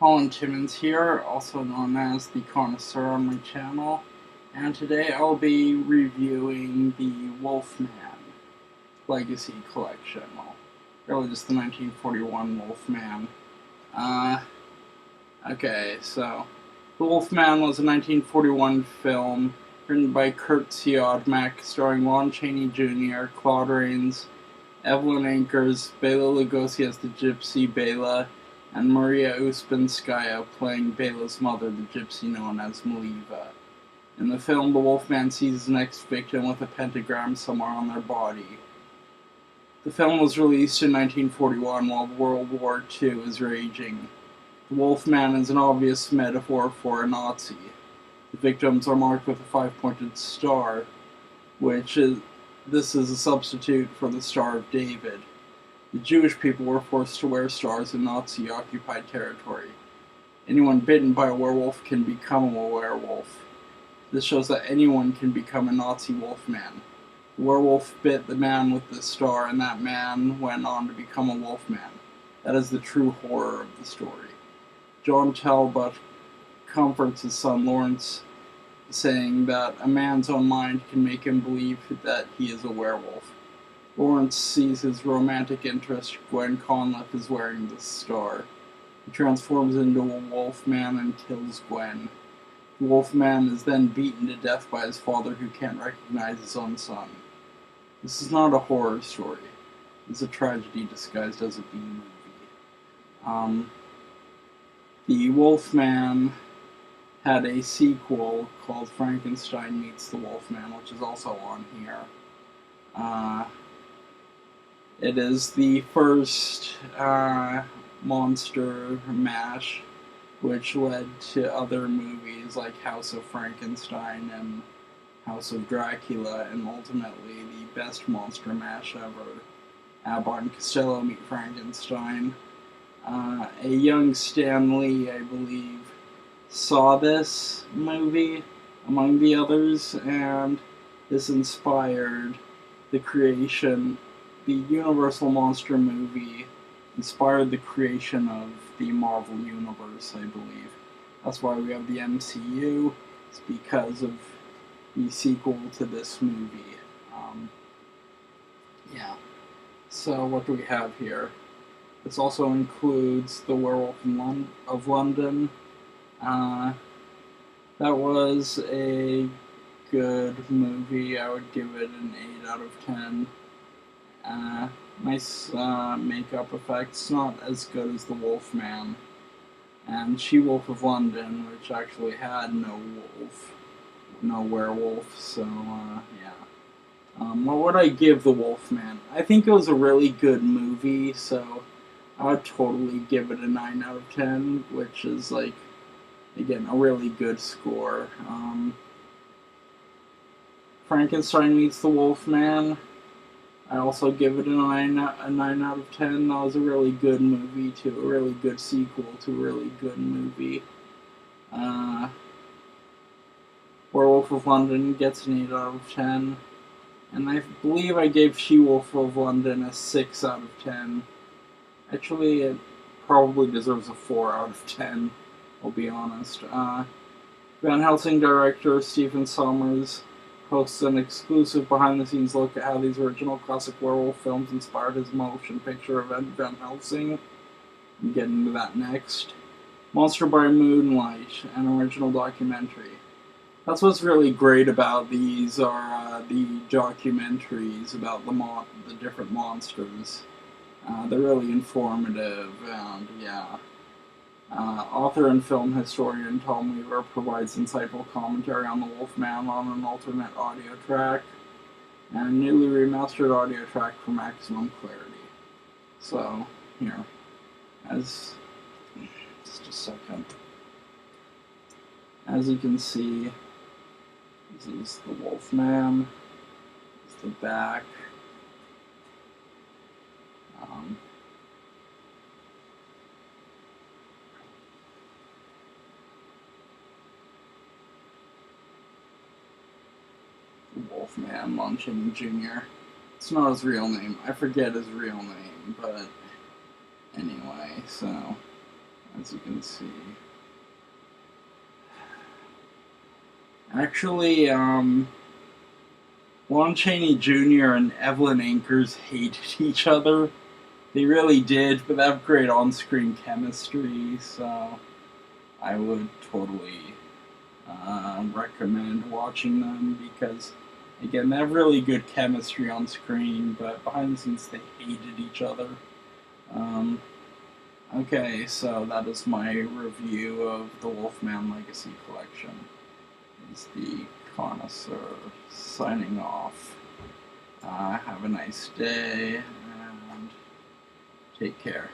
Colin Timmons here, also known as the Connoisseur on my channel, and today I'll be reviewing the Wolfman Legacy Collection. Well, really just the 1941 Wolfman. Uh, okay, so The Wolfman was a 1941 film written by Kurt Siodmak, starring Lon Chaney Jr., Claude Rains, Evelyn Ankers, Bela Lugosi as the gypsy Bela, and Maria Ouspenskaya playing Bela's mother, the gypsy known as Maliva. In the film, the Wolfman sees his next victim with a pentagram somewhere on their body. The film was released in 1941 while World War II was raging. The Wolfman is an obvious metaphor for a Nazi. The victims are marked with a five-pointed star, this is a substitute for the Star of David. The Jewish people were forced to wear stars in Nazi-occupied territory. Anyone bitten by a werewolf can become a werewolf. This shows that anyone can become a Nazi wolfman. The werewolf bit the man with the star, and that man went on to become a wolfman. That is the true horror of the story. John Talbot comforts his son Lawrence, saying that a man's own mind can make him believe that he is a werewolf. Lawrence sees his romantic interest, Gwen Conliffe, is wearing the star. He transforms into a wolfman and kills Gwen. The wolfman is then beaten to death by his father, who can't recognize his own son. This is not a horror story. It's a tragedy disguised as a B-movie. The Wolfman had a sequel called Frankenstein Meets the Wolfman, which is also on here. It is the first monster mash, which led to other movies like House of Frankenstein and House of Dracula, and ultimately the best monster mash ever, Abbott and Costello Meet Frankenstein. A young Stan Lee, I believe, saw this movie, among the others, and this inspired the creation. The Universal Monster movie inspired the creation of the Marvel Universe, I believe. That's why we have the MCU. It's because of the sequel to this movie. Yeah. So what do we have here? This also includes The Werewolf of London. That was a good movie. I would give it an 8 out of 10. Nice makeup effects, not as good as The Wolfman. And She-Wolf of London, which actually had no werewolf, so yeah. What would I give The Wolfman? I think it was a really good movie, so I would totally give it a 9 out of 10, which is, like, again, a really good score. Frankenstein Meets the Wolfman, I also give it a 9 out of 10. That was a really good movie, too. A really good sequel to a really good movie. Werewolf of London gets an 8 out of 10. And I believe I gave She-Wolf of London a 6 out of 10. Actually, it probably deserves a 4 out of 10, I'll be honest. Van Helsing director Stephen Sommers hosts an exclusive behind-the-scenes look at how these original classic werewolf films inspired his motion picture event, Van Helsing. I'll get into that next. Monster by Moonlight, an original documentary. That's what's really great about these, are the documentaries about the different monsters. They're really informative, and yeah. Author and film historian Tom Weaver provides insightful commentary on the Wolfman on an alternate audio track and a newly remastered audio track for maximum clarity. So, here, just a second. As you can see, this is the Wolfman. This is the back. Wolfman, Lon Chaney Jr. It's not his real name. I forget his real name, but anyway, so as you can see. Actually, Lon Chaney Jr. and Evelyn Ankers hated each other. They really did, but they have great on-screen chemistry, so I would totally recommend watching them because, again, they have really good chemistry on screen, but behind the scenes they hated each other. Okay, so that is my review of the Wolfman Legacy Collection. It's the Connoisseur signing off. Have a nice day, and take care.